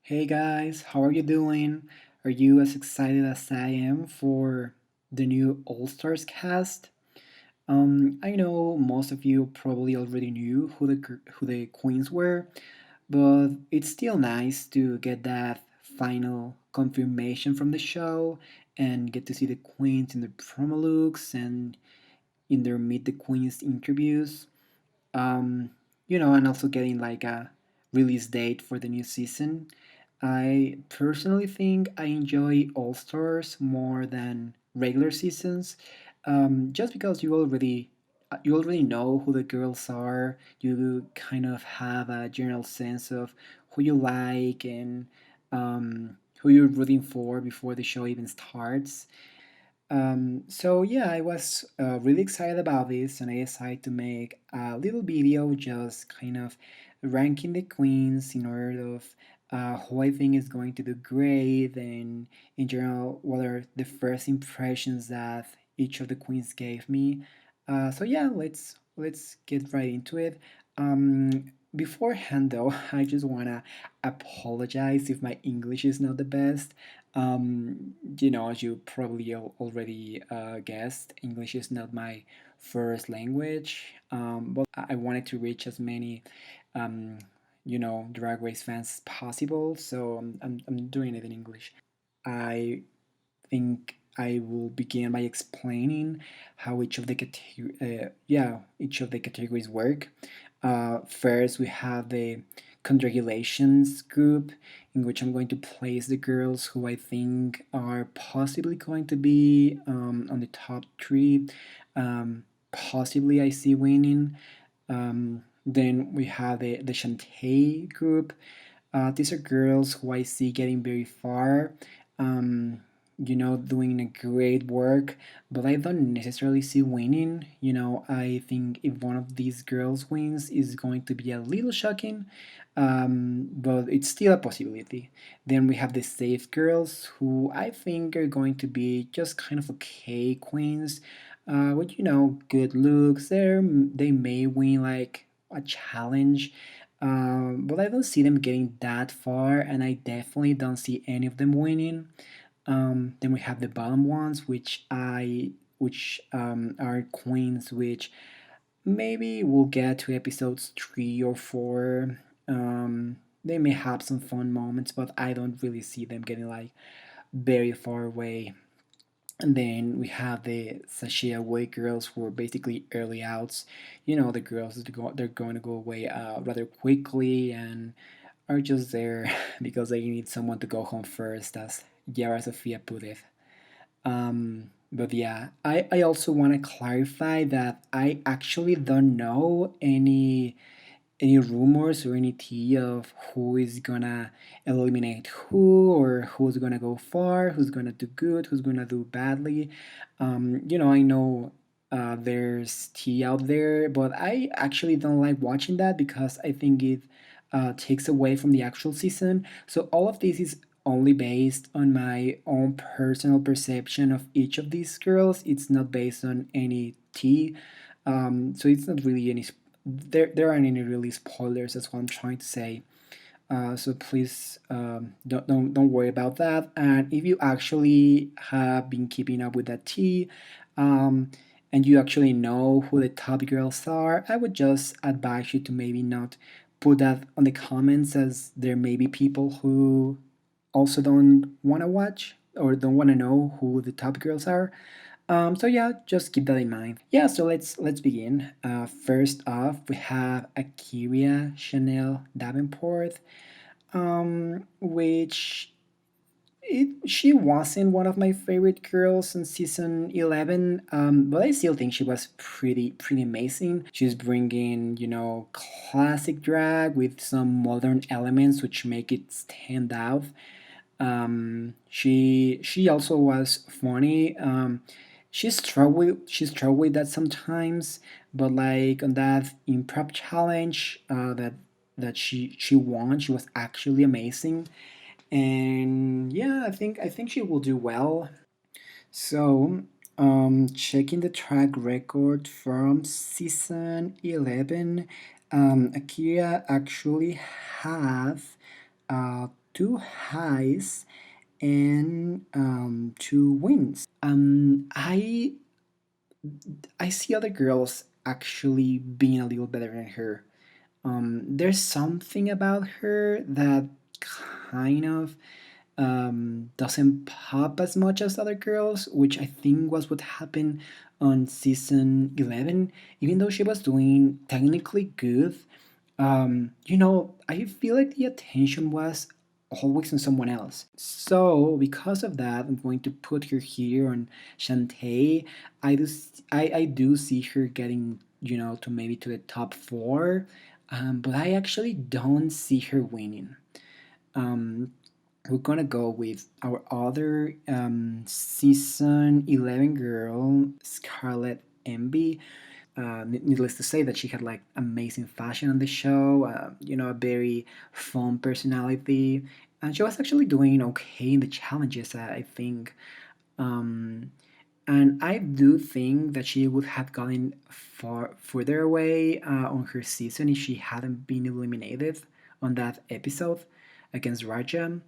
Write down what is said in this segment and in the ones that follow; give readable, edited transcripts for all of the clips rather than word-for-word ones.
Hey guys, how are you doing? Are you as excited as I am for the new All Stars cast? I know most of you probably already knew who the queens were, but it's still nice to get that final confirmation from the show and get to see the queens in their promo looks and in their Meet the Queens interviews. Um, and also getting like a release date for the new season. I personally think I enjoy All Stars more than regular seasons, just because you already know who the girls are. You kind of have a general sense of who you like and who you're rooting for before the show even starts. So yeah, I was really excited about this, and I decided to make a little video just kind of ranking the queens in order of who I think is going to do great, and in general, what are the first impressions that each of the queens gave me. So yeah, let's get right into it. Beforehand, though, I just wanna apologize if my English is not the best. As you probably already guessed, English is not my first language, but I wanted to reach as many, Drag Race fans as possible, so I'm doing it in English. I think I will begin by explaining how each of the categories work. First, we have the congratulations group, in which I'm going to place the girls who I think are possibly going to be on the top three. Possibly, I see winning. Then we have the Shantae group. These are girls who I see getting very far, doing a great work, but I don't necessarily see winning. I think if one of these girls wins, is going to be a little shocking, but it's still a possibility. Then we have the safe girls, who I think are going to be just kind of okay queens, with good looks. They may win like a challenge, but I don't see them getting that far, and I definitely don't see any of them winning. Then we have the bottom ones, which are queens, which maybe we'll get to episodes 3 or 4. They may have some fun moments, but I don't really see them getting like very far away. And then we have the sachet away girls, who are basically early outs. The girls they're going to go away rather quickly and are just there because they need someone to go home first, as Yara Sofia put it. But yeah, I also want to clarify that I actually don't know any rumors or any tea of who is gonna eliminate who, or who's gonna go far, who's gonna do good, who's gonna do badly. I know there's tea out there, but I actually don't like watching that because I think it takes away from the actual season. So all of this is only based on my own personal perception of each of these girls. It's not based on any tea. So it's not really there aren't any really spoilers. That's what I'm trying to say. So please don't worry about that. And if you actually have been keeping up with that tea, um, and you actually know who the top girls are, I would just advise you to maybe not put that on the comments, as there may be people who also don't want to watch or don't want to know who the top girls are. So yeah, just keep that in mind. Yeah, so let's begin. First off, we have Akira Chanel Davenport, which she wasn't one of my favorite girls in season 11, but I still think she was pretty amazing. She's bringing classic drag with some modern elements which make it stand out. She also was funny. She struggled with that sometimes, but like on that improv challenge that she won, she was actually amazing. And yeah, I think she will do well. So, checking the track record from season 11, Akira actually have two highs and two wins. I see other girls actually being a little better than her. There's something about her that kind of doesn't pop as much as other girls, which I think was what happened on season 11. Even though she was doing technically good, I feel like the attention was always on someone else. So because of that, I'm going to put her here on Shantae. I do see her getting, to maybe to the top four, but I actually don't see her winning. Um, we're gonna go with our other season 11 girl, Scarlett Envy. Needless to say that she had like amazing fashion on the show, a very fun personality, and she was actually doing okay in the challenges, I think. Um, and I do think that she would have gotten far further away on her season if she hadn't been eliminated on that episode against Raja.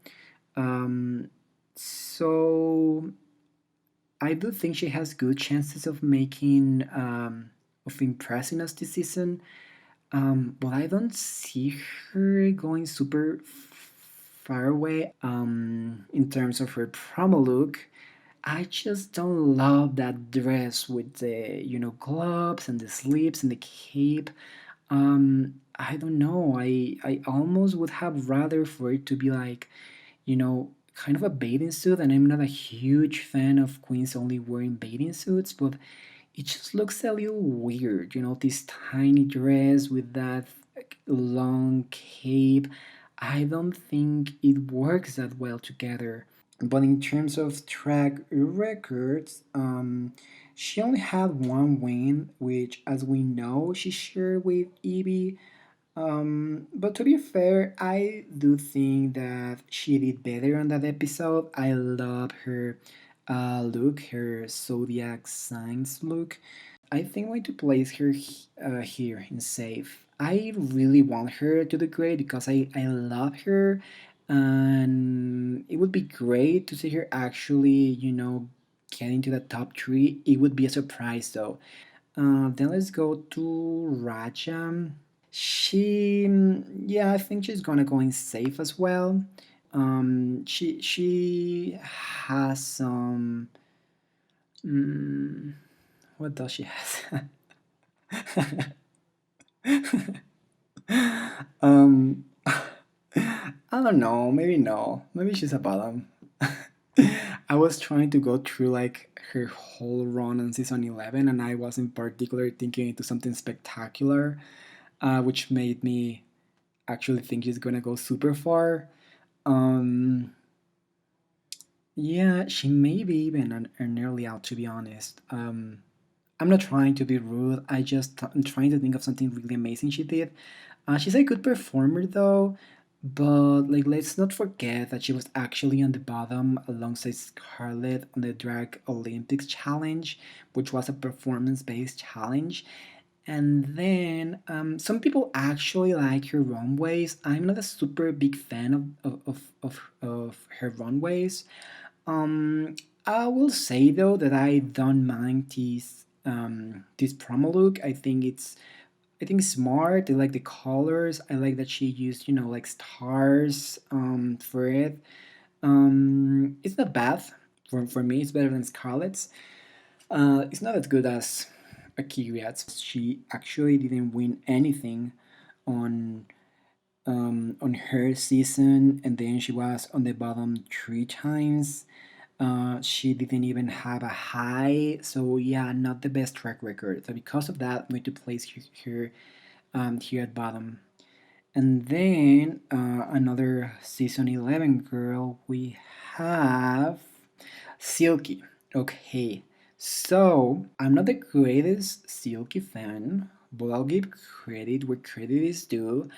Um, so I do think she has good chances of making of impressing us this season. But I don't see her going super far away. In terms of her promo look, I just don't love that dress with the gloves and the sleeves and the cape. I don't know. I almost would have rather for it to be like, kind of a bathing suit, and I'm not a huge fan of queens only wearing bathing suits, but it just looks a little weird, this tiny dress with that long cape. I don't think it works that well together. But in terms of track records, she only had one win, which, as we know, she shared with Evie. But to be fair, I do think that she did better on that episode. I love her look, her zodiac signs look. I think I'm going to place her here in safe. I really want her to do great because I love her, and it would be great to see her actually, get into the top three. It would be a surprise though. Then let's go to Raja. Yeah, I think she's gonna go in safe as well. She has some. Mm, what does she have? um, I don't know. Maybe no. Maybe she's a bottom. I was trying to go through like her whole run on season 11, and I wasn't particularly thinking into something spectacular, which made me actually think she's gonna go super far. Um, yeah, she may be even an early out, to be honest. I'm not trying to be rude. I'm trying to think of something really amazing she did. She's a good performer though, but like let's not forget that she was actually on the bottom alongside Scarlett on the Drag Olympics challenge, which was a performance-based challenge. And then some people actually like her runways. I'm not a super big fan of her runways. Um, I will say though that I don't mind this promo look. I think it's smart. I like the colors. I like that she used like stars for it. It's not bad for me. It's better than Scarlett's. It's not as good as Akiria's. She actually didn't win anything on on her season, and then she was on the bottom three times. She didn't even have a high, so yeah, not the best track record. So because of that, I'm going to place her here at bottom. And then another season 11 girl, we have Silky. Okay, so I'm not the greatest Silky fan, but I'll give credit where credit is due.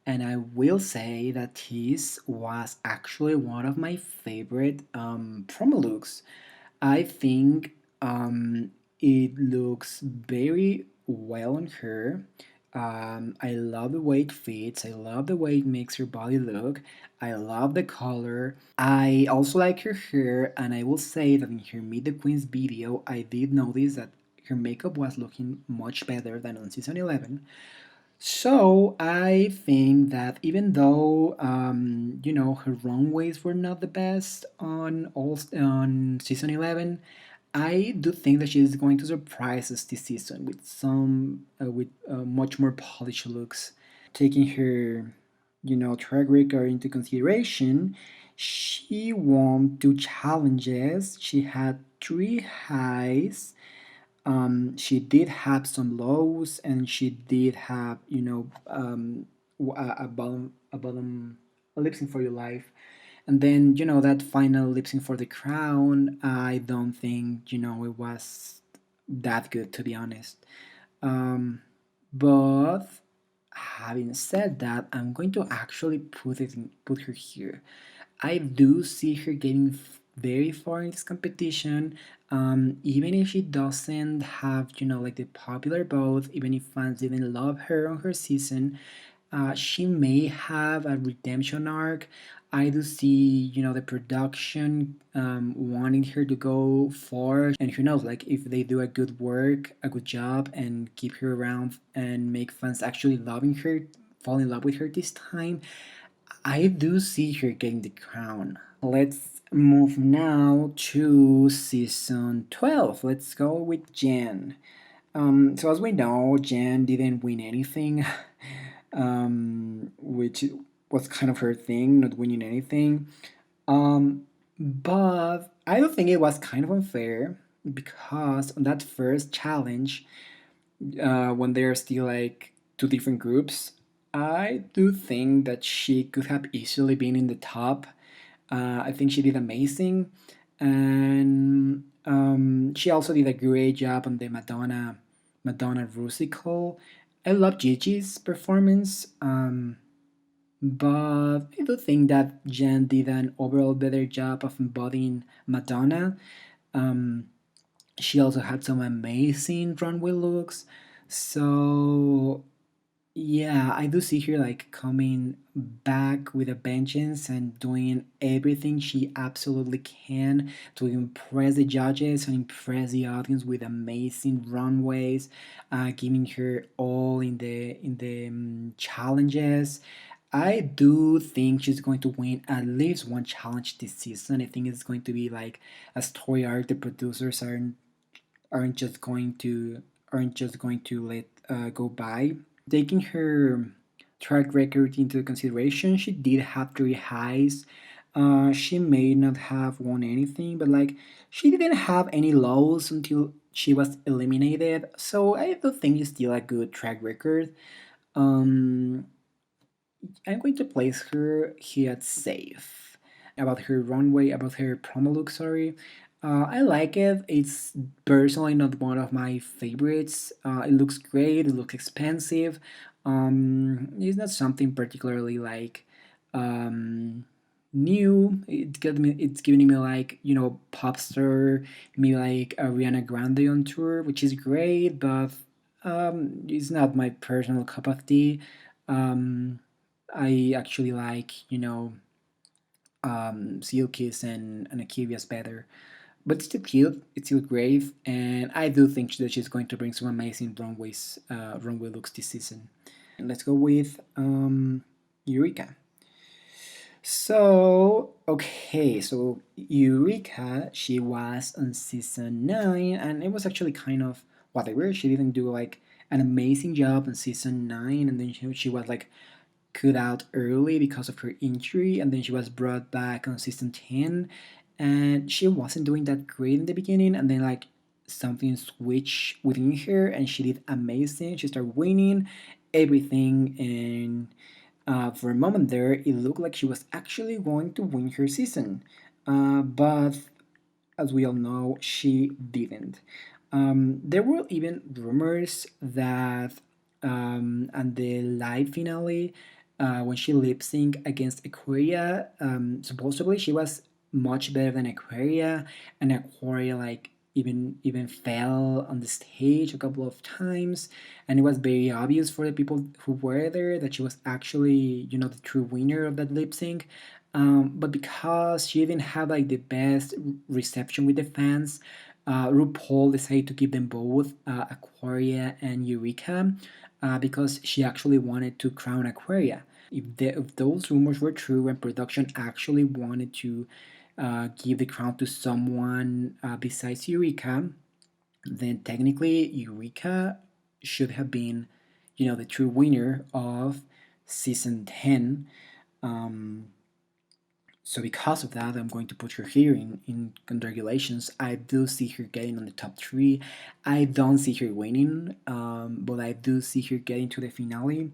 And I will say that his was actually one of my favorite promo looks. I think it looks very well on her. I love the way it fits. I love the way it makes her body look. I love the color. I also like her hair, and I will say that in her Meet the Queens video, I did notice that her makeup was looking much better than on season 11. So I think that even though her runways were not the best on season 11, I do think that she is going to surprise us this season with some with much more polished looks. Taking her track record into consideration, she won 2 challenges. She had 3 highs. She did have some lows, and she did have a bottom a lip sync for your life, and then that final lip sync for the crown. I don't think it was that good, to be honest. Um, but having said that, I'm going to actually put her here. I do see her getting very far in this competition, even if she doesn't have, like the popular vote, even if fans didn't love her on her season, she may have a redemption arc. I do see, the production wanting her to go far, and who knows, like if they do a good work, a good job, and keep her around and make fans actually loving her, fall in love with her this time, I do see her getting the crown. Let's move now to season 12. Let's go with Jen. So as we know, Jen didn't win anything, which was kind of her thing, not winning anything. Um, but I do think it was kind of unfair because on that first challenge, when they are still like 2 different groups, I do think that she could have easily been in the top. I think she did amazing, and she also did a great job on the Madonna musical. I love Gigi's performance, but I do think that Jen did an overall better job of embodying Madonna. Um, she also had some amazing runway looks. So yeah, I do see her like coming back with a vengeance and doing everything she absolutely can to impress the judges and impress the audience with amazing runways, giving her all in the challenges. I do think she's going to win at least one challenge this season. I think it's going to be like a story arc the producers aren't just going to let go by. Taking her track record into consideration, she did have 3 highs. She may not have won anything, but like she didn't have any lows until she was eliminated. So I do think it's still a good track record. Um, I'm going to place her here at safe. About her runway, about her promo look, sorry. I like it. It's personally not one of my favorites. It looks great, it looks expensive. It's not something particularly like new. It's giving me like, pop star, me like Ariana Grande on tour, which is great, but it's not my personal cup of tea. Um, I actually like, Seal Kiss and Akivia's better. But it's still cute, it's still great, and I do think that she's going to bring some amazing runway looks this season. And let's go with Eureka. So Eureka, she was on season 9, and it was actually kind of whatever. She didn't do like an amazing job on season 9, and then she was like cut out early because of her injury, and then she was brought back on season 10, and she wasn't doing that great in the beginning, and then like something switched within her, and she did amazing. She started winning everything, and for a moment there, it looked like she was actually going to win her season, but as we all know, she didn't. There were even rumors that at the live finale, when she lip synced against Aquaria, supposedly she was much better than Aquaria, and Aquaria like even fell on the stage a couple of times, and it was very obvious for the people who were there that she was actually, the true winner of that lip sync. But because she didn't have like the best reception with the fans, RuPaul decided to give them both Aquaria and Eureka, because she actually wanted to crown Aquaria. If those rumors were true and production actually wanted to give the crown to someone besides Eureka, then technically Eureka should have been, the true winner of season 10. Um, so because of that, I'm going to put her here in congratulations. I do see her getting on the top three. I don't see her winning, but I do see her getting to the finale.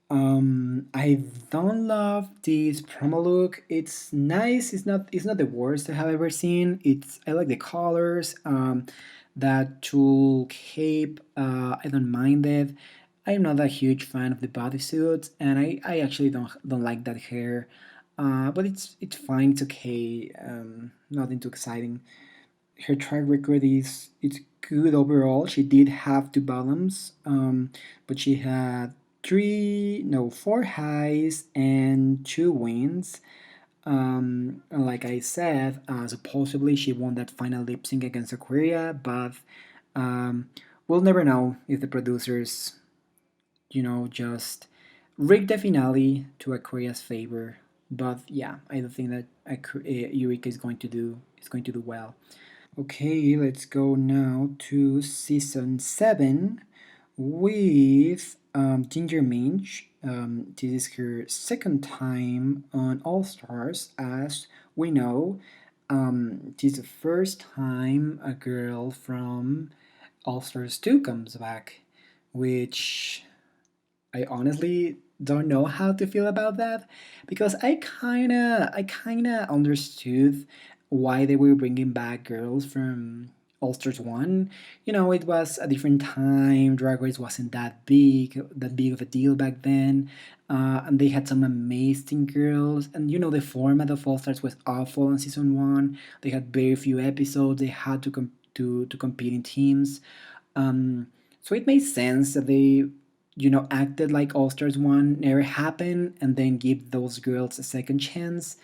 I don't love this promo look. It's nice. It's not the worst I have ever seen. I like the colors. That tulle cape. I don't mind it. I'm not a huge fan of the bodysuit, and I actually don't like that hair. But it's fine. It's okay. Nothing too exciting. Her track record is it's good overall. She did have two bottoms, but she had four highs and two wins. And like I said, supposedly she won that final lip sync against Aquaria, but um, we'll never know if the producers, just rigged the finale to Aquaria's favor. But yeah, I don't think that Eureka is going to do well. Okay, let's go now to season 7 with Ginger Minch. This is her second time on All Stars, as we know. This is the first time a girl from All Stars 2 comes back, which I honestly don't know how to feel about that, because I kinda understood why they were bringing back girls from All Stars One. It was a different time. Drag Race wasn't that big of a deal back then, and they had some amazing girls. And the format of All Stars was awful in season one. They had very few episodes. They had to compete in teams. So it made sense that they, acted like All Stars 1 never happened and then give those girls a second chance.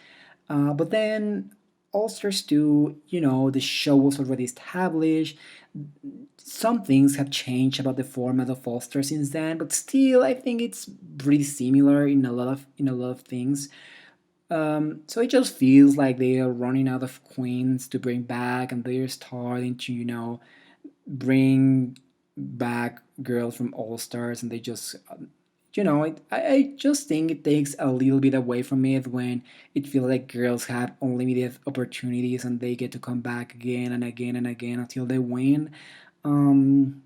But then All Stars 2, the show was already established. Some things have changed about the format of All Stars since then, but still, I think it's pretty similar in a lot of things. So it just feels like they are running out of queens to bring back, and they're starting to, bring back girls from All Stars, and they just, I just think it takes a little bit away from it when it feels like girls have unlimited opportunities and they get to come back again and again and again until they win.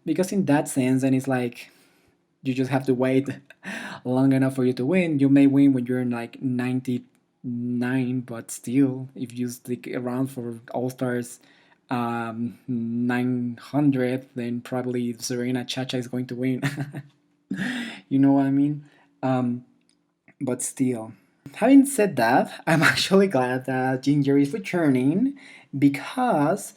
Because in that sense, then it's like you just have to wait long enough for you to win. You may win when you're in like 99, but still, if you stick around for All Stars 900, then probably Serena Chacha is going to win. You know what I mean? Um, but still. Having said that, I'm actually glad that Ginger is returning because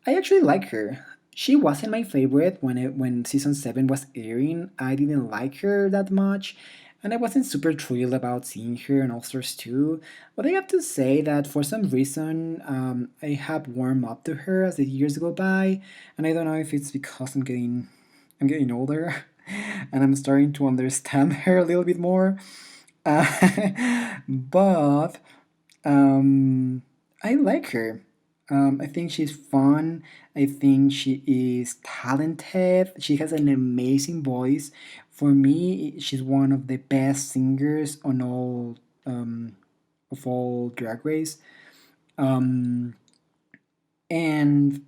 I actually like her. She wasn't my favorite when season 7 was airing. I didn't like her that much, and I wasn't super thrilled about seeing her in All Stars 2. But I have to say that for some reason, I have warmed up to her as the years go by, and I don't know if it's because I'm getting older, and I'm starting to understand her a little bit more. But I like her. I think she's fun. I think she is talented. She has an amazing voice. For me, she's one of the best singers on of all Drag Race. Um, and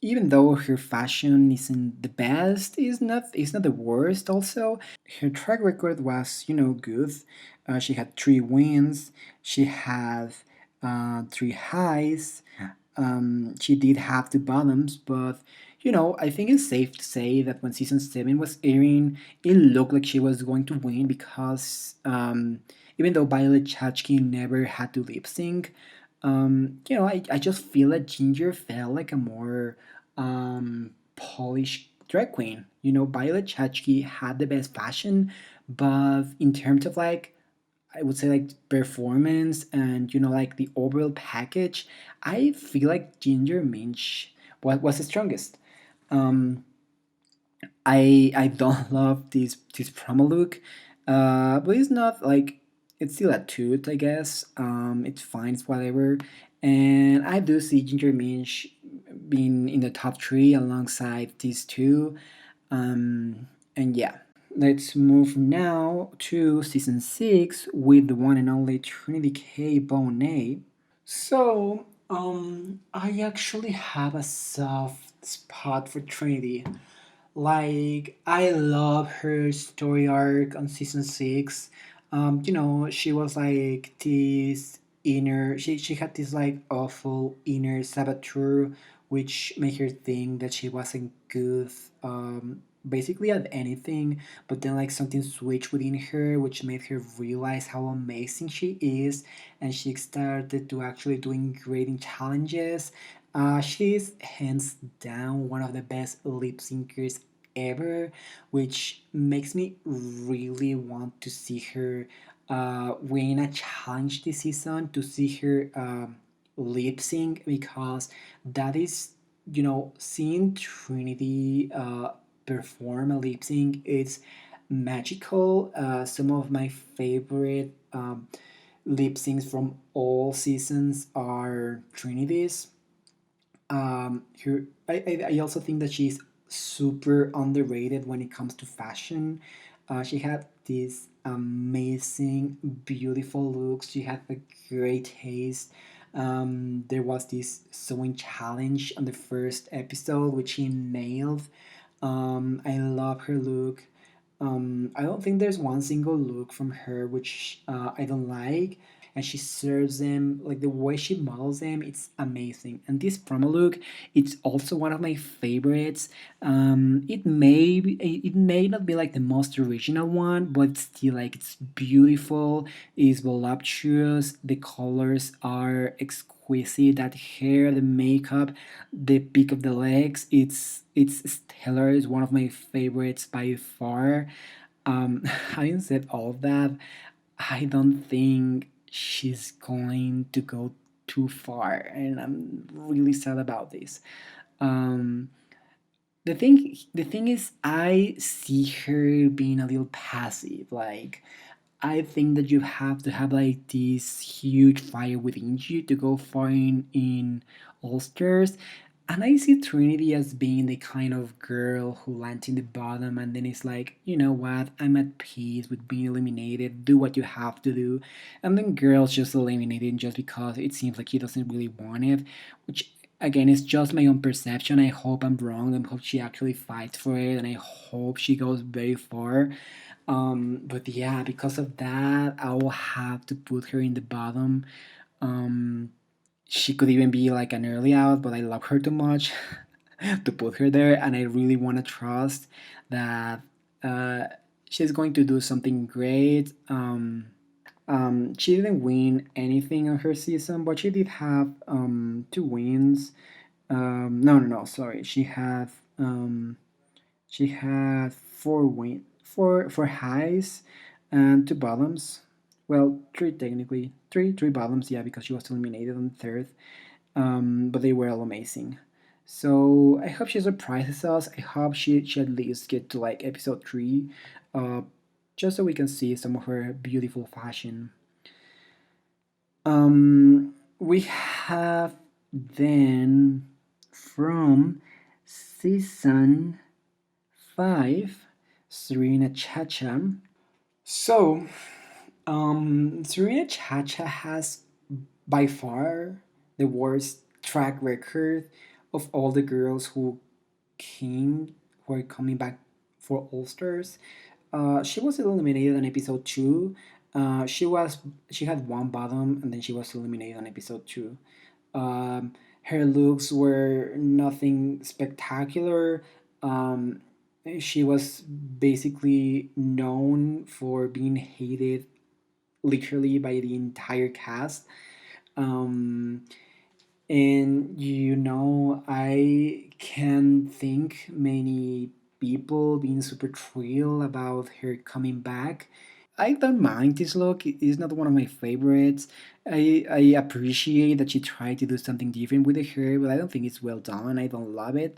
even though her fashion isn't the best, it's not the worst. Also, her track record was good. She had 3 wins. She had 3 highs. She did have the bottoms, but I think it's safe to say that when season 7 was airing, it looked like she was going to win because even though Violet Chachki never had to lip sync, I just feel that Ginger felt like a more polished drag queen. Violet Chachki had the best fashion, but in terms of like, I would say like performance and like the overall package, I feel like Ginger Minch was the strongest. Um, I don't love this promo look, but it's not like it's still a toot, I guess. It's fine, it's whatever, and I do see Ginger Minch being in the top three alongside these two. And yeah, let's move now to season six with the one and only Trinity K. Bonet. I actually have a soft spot for Trinity. Like, I love her story arc on season six. She was like this she had this like awful inner saboteur, which made her think that she wasn't good, basically at anything. But then, like, something switched within her, which made her realize how amazing she is, and she started to actually doing great in challenges. She's hands down one of the best lip syncers ever, which makes me really want to see her win a challenge this season, to see her lip sync, because that is, seeing Trinity perform a lip sync, it's magical. Some of my favorite lip syncs from all seasons are Trinity's. I also think that she's super underrated when it comes to fashion. She had these amazing, beautiful looks. She had a great taste. There was this sewing challenge on the first episode, which she nailed. I love her look. I don't think there's one single look from her which I don't like, and she serves them like the way she models them. It's amazing. And this promo look, it's also one of my favorites. It may not be like the most original one, but still, like, it's beautiful. It's voluptuous. The colors are exquisite. That hair, the makeup, the peak of the legs, it's stellar. It's one of my favorites by far. Having said all of that, I don't think she's going to go too far, and I'm really sad about this. Um, the thing is, I see her being a little passive. Like, I think that you have to have like this huge fire within you to go far in All Stars. And I see Trinity as being the kind of girl who lands in the bottom and then is like, you know what, I'm at peace with being eliminated, do what you have to do. And then girls just eliminated just because it seems like he doesn't really want it, which again is just my own perception. I hope I'm wrong. I hope she actually fights for it, and I hope she goes very far. But yeah, because of that, I will have to put her in the bottom. Um, she could even be like an early out, but I love her too much to put her there, and I really want to trust that uh, she's going to do something great. She didn't win anything on her season, but she did have two wins. No, no, no. Sorry, she had four highs and two bottoms. Well, three technically, three bottoms. Yeah, because she was eliminated on the third. But they were all amazing. So I hope she surprises us. I hope she at least get to like episode three, uh, just so we can see some of her beautiful fashion. We have then from season five, Serena Chacha. So, Serena Chacha has by far the worst track record of all the girls who are coming back for All Stars. She was eliminated on episode two. She had one bottom, and then she was eliminated on episode two. Her looks were nothing spectacular. Um, she was basically known for being hated literally by the entire cast. Um, and I can think many people being super thrilled about her coming back. I don't mind this look. It's not one of my favorites. I appreciate that she tried to do something different with the hair, but I don't think it's well done. I don't love it.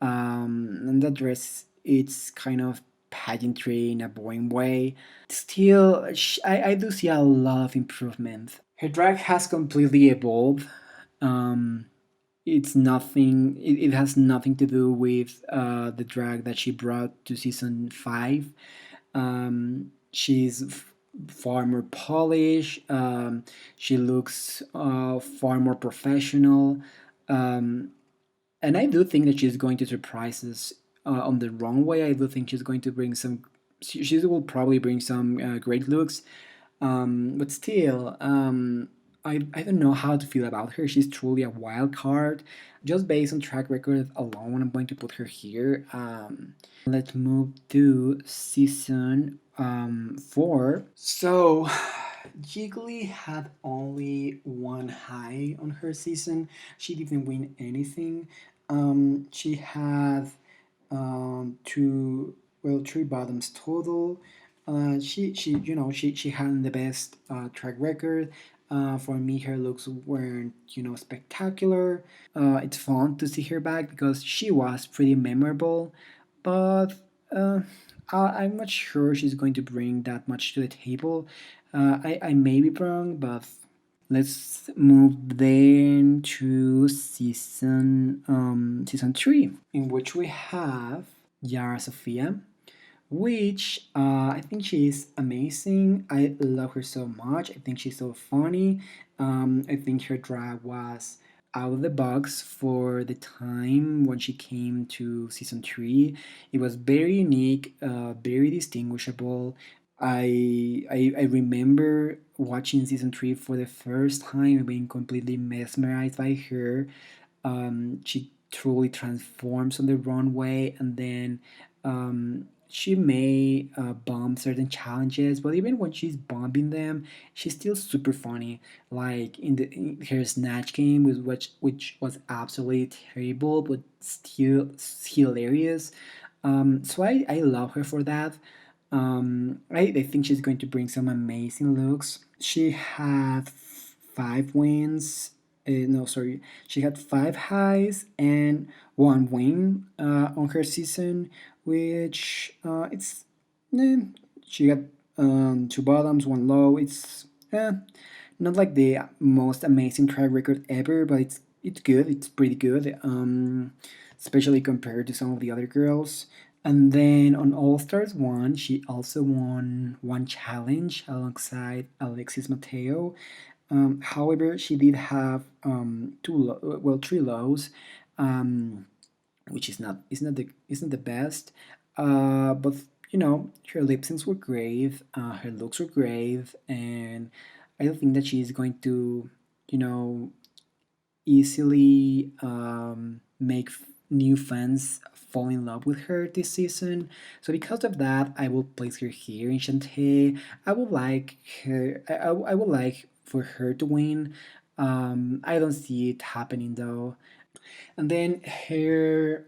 And the dress, it's kind of pageantry in a boring way. Still, I do see a lot of improvement. Her drag has completely evolved. Um, it's nothing. It has nothing to do with the drag that she brought to season 5. She's far more polished. She looks far more professional. Um, and I do think that she's going to surprise us on the wrong way. I do think she's going to bring some. She will probably bring some great looks, but still, I don't know how to feel about her. She's truly a wild card. Just based on track record alone, I'm going to put her here. Let's move to season 4. So, Jiggly had only one high on her season. She didn't win anything. She had two, well, three bottoms total. She had the best track record. For me, her looks weren't, spectacular. It's fun to see her back because she was pretty memorable, but uh, I'm not sure she's going to bring that much to the table. I may be wrong, but let's move then to season 3, in which we have Yara Sofia, which I think she is amazing. I love her so much. I think she's so funny. I think her drag was out of the box for the time when she came to season 3. It was very unique, very distinguishable. I remember watching season 3 for the first time and being completely mesmerized by her. She truly transforms on the runway, and then she may bomb certain challenges, but even when she's bombing them, she's still super funny. Like in her snatch game, which was absolutely terrible, but still hilarious. So I love her for that. I think she's going to bring some amazing looks. She had 5 wins. No, sorry. She had 5 highs and 1 win on her season, which it's eh, she got 2 bottoms, 1 low. It's not like the most amazing track record ever, but it's good. It's pretty good, especially compared to some of the other girls. And then on All Stars 1, she also won one challenge alongside Alexis Mateo. However, she did have 3 lows, um, which isn't the best. But her lip syncs were great, her looks were great, and I don't think that she's going to, you know, easily make new fans fall in love with her this season. So because of that, I will place her here in Shantae. I would like her. I would like for her to win. I don't see it happening though. And then her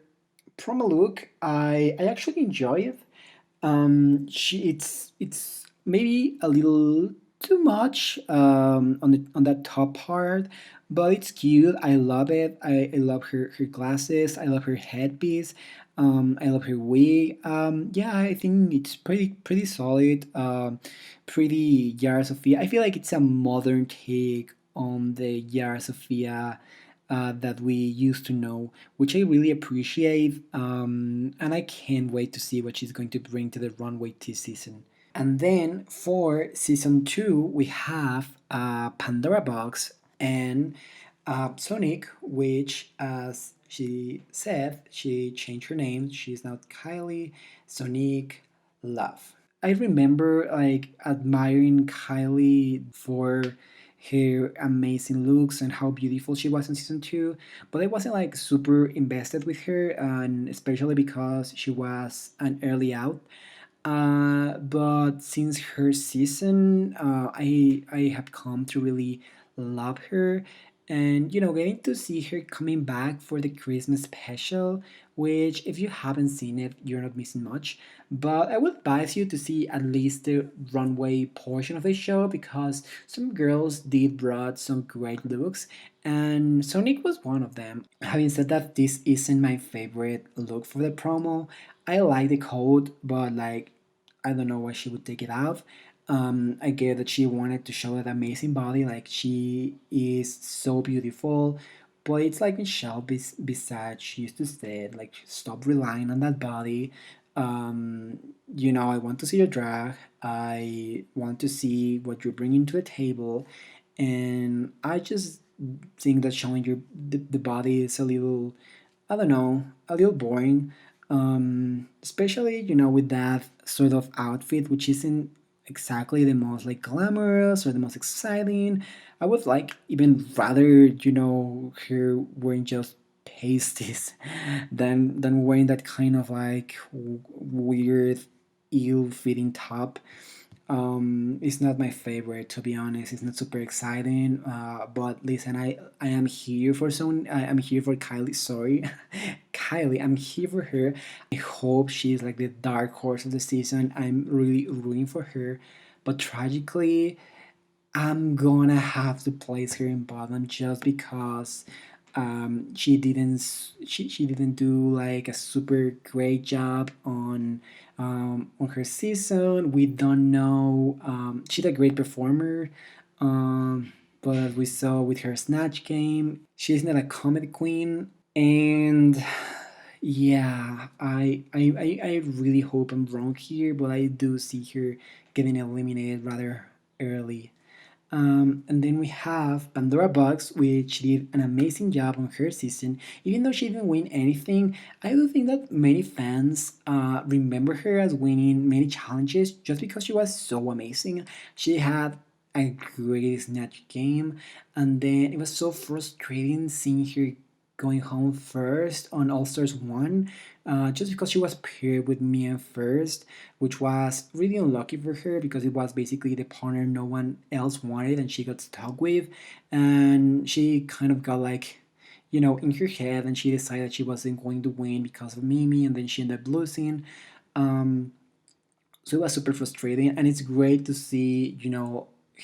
promo look, I actually enjoy it. It's maybe a little too much on that top part, but it's cute. I love it. I love her glasses. I love her headpiece. I love her wig. Yeah, I think it's pretty solid. Pretty Yara Sofia. I feel like it's a modern take on the Yara Sofia that we used to know, which I really appreciate. And I can't wait to see what she's going to bring to the runway this season. And then for season 2, we have Pandora Box and Sonic, which, as she said, she changed her name. She's now Kylie Sonic Love. I remember like admiring Kylie for her amazing looks and how beautiful she was in season 2, but I wasn't like super invested with her, and especially because she was an early out. But since her season, I have come to really love her. And getting to see her coming back for the Christmas special, which if you haven't seen it, you're not missing much. But I would advise you to see at least the runway portion of the show because some girls did brought some great looks, and Sonic was one of them. Having said that, this isn't my favorite look for the promo. I like the coat, but like I don't know why she would take it out. I get that she wanted to show that amazing body, like she is so beautiful. But it's like Michelle Visage she used to say, like stop relying on that body. I want to see your drag. I want to see what you're bringing to the table, and I just think that showing the body is a little, I don't know, a little boring. Especially with that sort of outfit, which isn't exactly the most like glamorous or the most exciting. I would like even rather her wearing just pasties than wearing that kind of like weird ill-fitting top. It's not my favorite, to be honest. It's not super exciting. But listen, I am here for someone. I'm here for Kylie. Sorry, Kylie. I'm here for her. I hope she's like the dark horse of the season. I'm really rooting for her. But tragically, I'm gonna have to place her in bottom just because she didn't do like a super great job on her season. We don't know. She's a great performer, but as we saw with her snatch game, she's not a comedy queen. And yeah, I really hope I'm wrong here, but I do see her getting eliminated rather early. And then we have Pandora Box, which did an amazing job on her season. Even though she didn't win anything, I do think that many fans remember her as winning many challenges just because she was so amazing. She had a great snatch game, and then it was so frustrating seeing her going home first on All Stars 1 just because she was paired with Mia first, which was really unlucky for her because it was basically the partner no one else wanted and she got stuck with. And she kind of got like, in her head, and she decided she wasn't going to win because of Mimi, and then she ended up losing. Um, so it was super frustrating, and it's great to see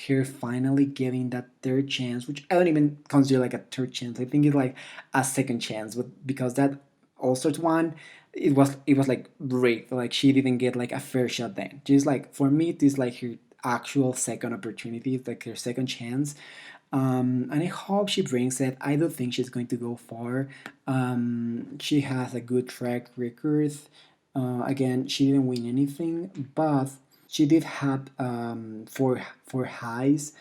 her finally getting that third chance, which I don't even consider like a third chance. I think it's like a second chance, but because that all sorts one, it was like rigged. Like she didn't get like a fair shot then. Just like for me, this is like her actual second opportunity, it's like her second chance. And I hope she brings it. I don't think she's going to go far. She has a good track record. Again, she didn't win anything, but she did have four highs,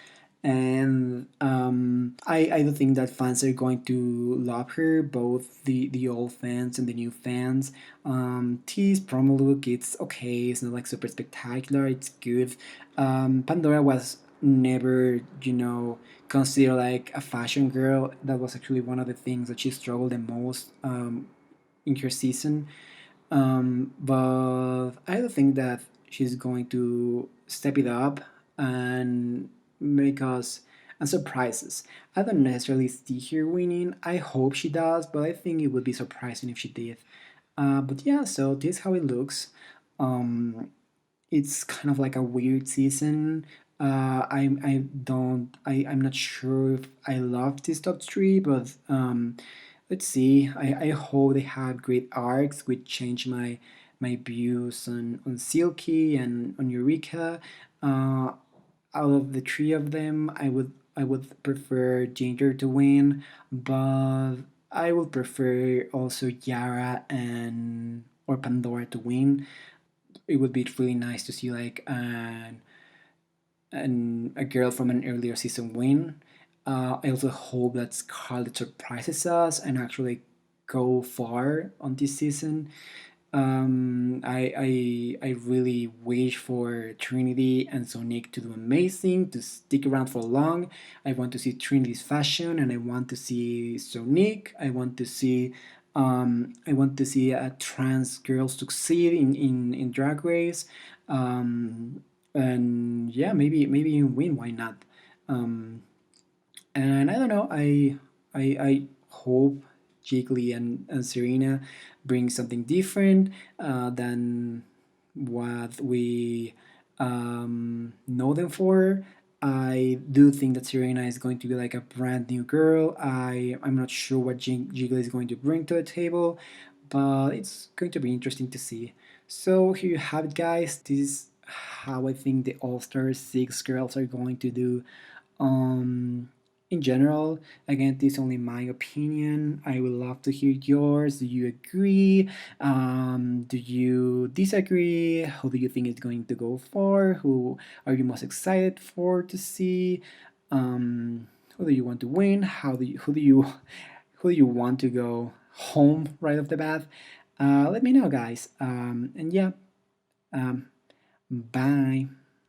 and I do think that fans are going to love her, both the old fans and the new fans. T's promo look, it's okay. It's not like super spectacular. It's good. Pandora was never, considered like a fashion girl. That was actually one of the things that she struggled the most in her season. But I don't think that she's going to step it up and make us and surprise us. I don't necessarily see her winning. I hope she does, but I think it would be surprising if she did. But yeah, so this is how it looks. Um, it's kind of like a weird season. I'm not sure if I love this top three, but let's see. I hope they have great arcs which change my views on Silky and on Eureka. Out of the three of them, I would prefer Ginger to win, but I would prefer also Yara and or Pandora to win. It would be really nice to see like a girl from an earlier season win. I also hope that Scarlett surprises us and actually go far on this season. I really wish for Trinity and Sonic to do amazing, to stick around for long. I want to see Trinity's fashion, and I want to see Sonic. I want to see a trans girl succeed in Drag Race, and yeah, maybe win. Why not? Um, And I don't know. I hope Jiggly and Serena bring something different than what we know them for. I do think that Serena is going to be like a brand new girl. I'm not sure what Jiggly is going to bring to the table, but it's going to be interesting to see. So here you have it, guys. This is how I think the All Star Six girls are going to do. Um, in general, again, this is only my opinion. I would love to hear yours. Do you agree? Do you disagree? Who do you think is going to go for? Who are you most excited for to see? Who do you want to win? Who do you want to go home right off the bat? Let me know, guys. And yeah, um, bye.